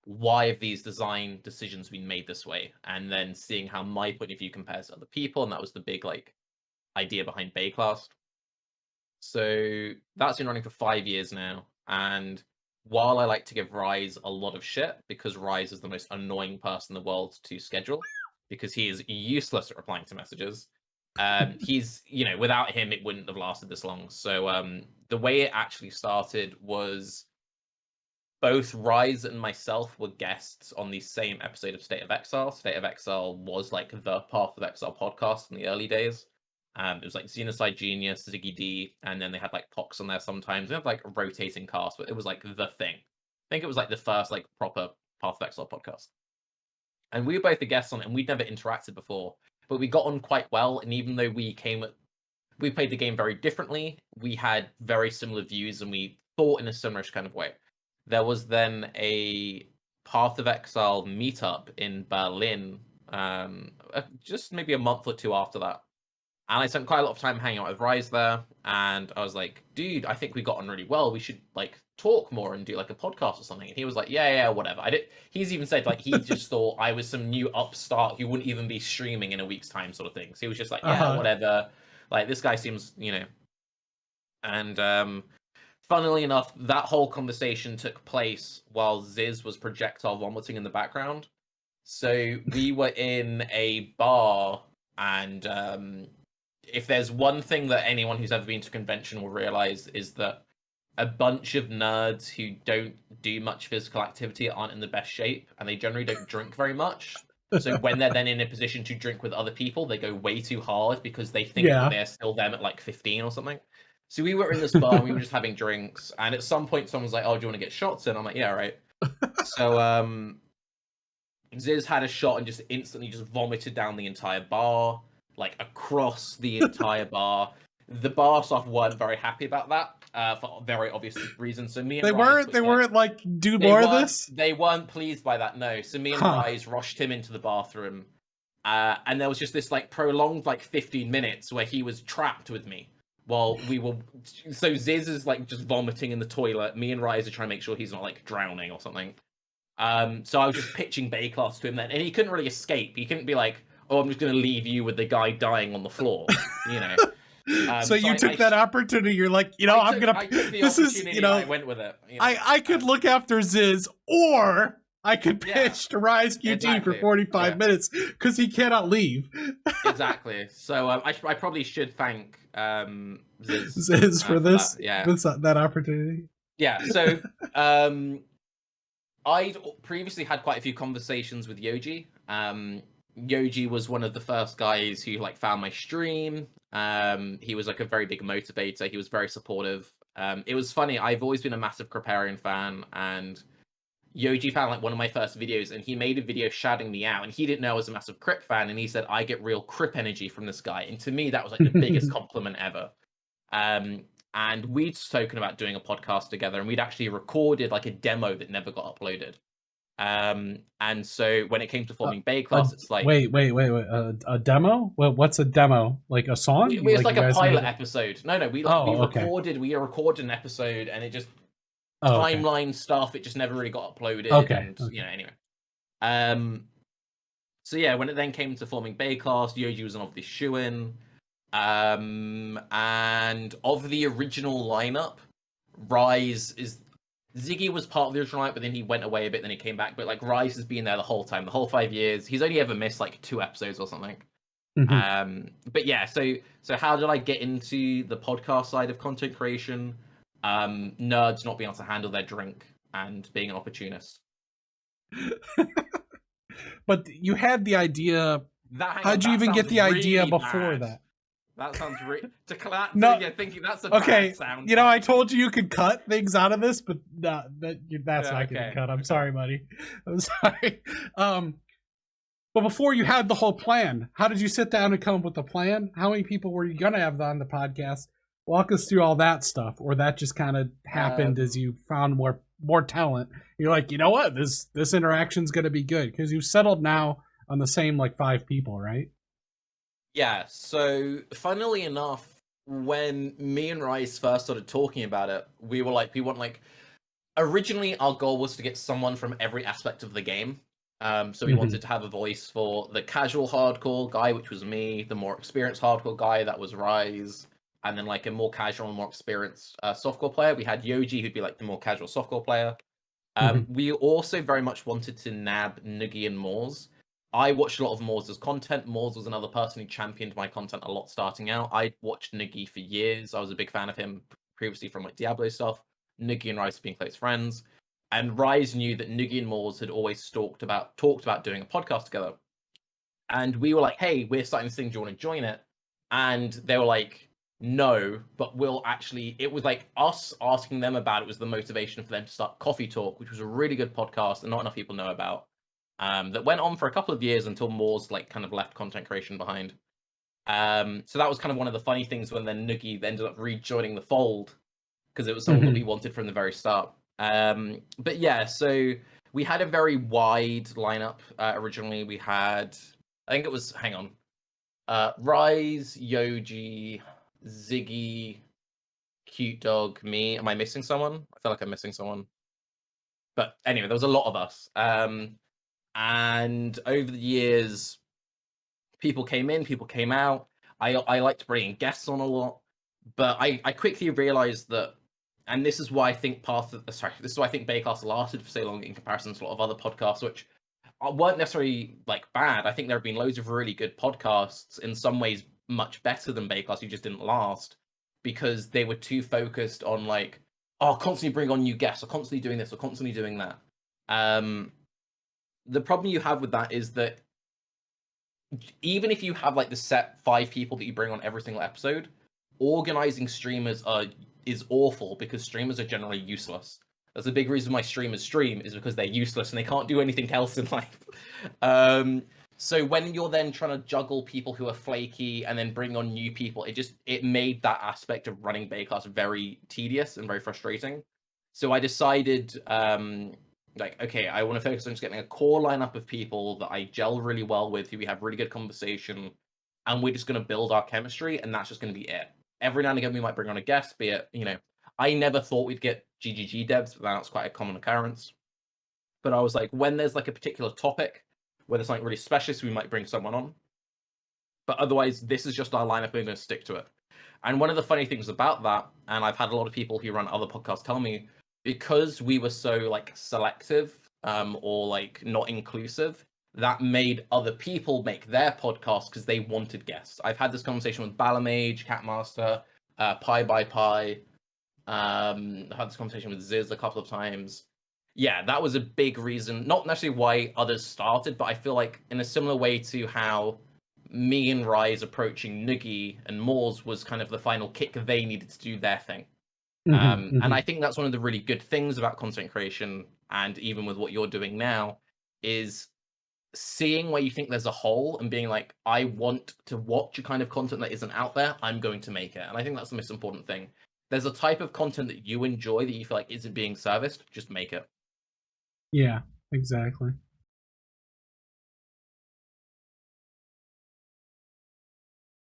why have these design decisions been made this way, and then seeing how my point of view compares to other people, and that was the big like idea behind Baeclast. So that's been running for 5 years now, and while I like to give Rise a lot of shit because Rise is the most annoying person in the world to schedule because he is useless at replying to messages. He's, without him, it wouldn't have lasted this long. So the way it actually started was both Rise and myself were guests on the same episode of State of Exile. State of Exile was like the Path of Exile podcast in the early days. It was like Xenocide Genius, Ziggy D, and then they had like Pox on there sometimes. They had like a rotating cast, but it was like the thing. I think it was like the first like proper Path of Exile podcast. And we were both the guests on it, and we'd never interacted before, but we got on quite well. And even though we played the game very differently, we had very similar views, and we thought in a similar kind of way. There was then a Path of Exile meetup in Berlin, just maybe a month or two after that. And I spent quite a lot of time hanging out with Rise there, and I was like, dude, I think we got on really well. We should like talk more and do like a podcast or something. And he was like, yeah, whatever. He's even said like he just thought I was some new upstart who wouldn't even be streaming in a week's time sort of thing. So he was just like, yeah, whatever. Like this guy seems, and funnily enough, that whole conversation took place while Ziz was projectile vomiting in the background. So we were in a bar, and if there's one thing that anyone who's ever been to a convention will realize is that a bunch of nerds who don't do much physical activity aren't in the best shape, and they generally don't drink very much. So when they're then in a position to drink with other people, they go way too hard because they think that they're still them at like 15 or something. So we were in this bar and we were just having drinks, and at some point someone was like, oh, do you want to get shots? And I'm like, yeah, right. So Ziz had a shot and just instantly just vomited down the entire bar, like across the entire bar. The bar staff weren't very happy about that for very obvious reasons. So me and they weren't like, do more of this? They weren't pleased by that, no. So me and Rise rushed him into the bathroom, and there was just this like prolonged like 15 minutes where he was trapped with me while we were. So Ziz is like just vomiting in the toilet. Me and Rise are trying to make sure he's not like drowning or something. So I was just pitching Baeclast to him then, and he couldn't really escape. He couldn't be like, oh, I'm just going to leave you with the guy dying on the floor, So you took that opportunity. You're like, I'm going to, this is, I went with it. I could look after Ziz, or I could pitch to Raizqt for 45 minutes because he cannot leave. Exactly. So I probably should thank Ziz for this. That opportunity. Yeah. So I'd previously had quite a few conversations with Yoji. Yoji was one of the first guys who like found my stream. He was like a very big motivator. He was very supportive. It was funny. I've always been a massive Kripparrian fan, and Yoji found like one of my first videos, and he made a video shouting me out, and he didn't know I was a massive Crip fan, and he said, I get real Crip energy from this guy. And to me, that was like the biggest compliment ever. And we'd spoken about doing a podcast together, and we'd actually recorded like a demo that never got uploaded. And so when it came to forming Baeclast, it's like wait, a demo? Well, what's a demo? Like a song? It was like a pilot episode. No, we recorded an episode, and it just timeline stuff. It just never really got uploaded. Anyway. So yeah, when it then came to forming Baeclast, Yoji was an obvious shoo-in. And of the original lineup, Ziggy was part of the original lineup, but then he went away a bit, then he came back. But like Rise has been there the whole time, the whole 5 years. He's only ever missed like 2 episodes or something. But yeah, so how did I get into the podcast side of content creation? Nerds not being able to handle their drink and being an opportunist. But you had the idea. How'd you even get the idea before that? That sounds thinking that's a bad sound. I told you could cut things out of this, but that's not getting cut. I'm sorry, buddy. I'm sorry. But before you had the whole plan, how did you sit down and come up with the plan? How many people were you gonna have on the podcast? Walk us through all that stuff, or that just kind of happened as you found more talent. You're like, you know what, this interaction's gonna be good because you've settled now on the same like 5 people, right? Yeah, so funnily enough, when me and Rice first started talking about it, we were like, we want like Originally, our goal was to get someone from every aspect of the game. So we Mm-hmm. wanted to have a voice for the casual hardcore guy, which was me, the more experienced hardcore guy, that was Rise, and then like a more casual and more experienced softcore player. We had Yoji, who'd be like the more casual softcore player. Mm-hmm. We also very much wanted to nab Noogie and Moors. I watched a lot of Moors' content. Moors was another person who championed my content a lot starting out. I watched Noogie for years. I was a big fan of him previously from like Diablo stuff. Noogie and Rise being close friends. And Rise knew that Noogie and Moors had always talked about doing a podcast together. And we were like, hey, we're starting this thing, do you want to join it? And they were like, no, but we'll actually, it was like us asking them about it was the motivation for them to start Coffee Talk, which was a really good podcast and not enough people know about. That went on for a couple of years until Moors like kind of left content creation behind. So that was kind of one of the funny things when then Noogie ended up rejoining the fold because it was someone that we wanted from the very start. But yeah, so we had a very wide lineup. Originally, we had, I think it was, hang on, Rise, Yoji, Ziggy, Cute Dog, me. Am I missing someone? I feel like I'm missing someone. But anyway, there was a lot of us. And over the years, people came in, people came out. I liked bringing guests on a lot, but I quickly realized that, and this is why I think this is why I think Baeclast lasted for so long in comparison to a lot of other podcasts, which weren't necessarily like bad. I think there have been loads of really good podcasts, in some ways much better than Baeclast, who just didn't last because they were too focused on like, oh, constantly bring on new guests, or constantly doing this, or constantly doing that. The problem you have with that is that even if you have like the set 5 people that you bring on every single episode, organizing streamers is awful because streamers are generally useless. That's a big reason why streamers stream, is because they're useless and they can't do anything else in life. So when you're then trying to juggle people who are flaky and then bring on new people, it made that aspect of running Baeclast very tedious and very frustrating. So I decided, like, okay, I want to focus on just getting a core lineup of people that I gel really well with, who we have really good conversation, and we're just going to build our chemistry, and that's just going to be it. Every now and again, we might bring on a guest, be it, I never thought we'd get GGG devs, but that's quite a common occurrence. But I was like, when there's like a particular topic where there's something really specialist, we might bring someone on. But otherwise, this is just our lineup, we're going to stick to it. And one of the funny things about that, and I've had a lot of people who run other podcasts tell me, because we were so like selective, or like not inclusive, that made other people make their podcasts because they wanted guests. I've had this conversation with Balamage, Catmaster, Pie by Pie. I had this conversation with Ziz a couple of times. Yeah, that was a big reason, not necessarily why others started, but I feel like in a similar way to how me and Rise approaching Noogie and Moors was kind of the final kick they needed to do their thing. And I think that's one of the really good things about content creation, and even with what you're doing now, is seeing where you think there's a hole and being like, I want to watch a kind of content that isn't out there, I'm going to make it. And I think that's the most important thing. There's a type of content that you enjoy that you feel like isn't being serviced, just make it. Yeah, exactly.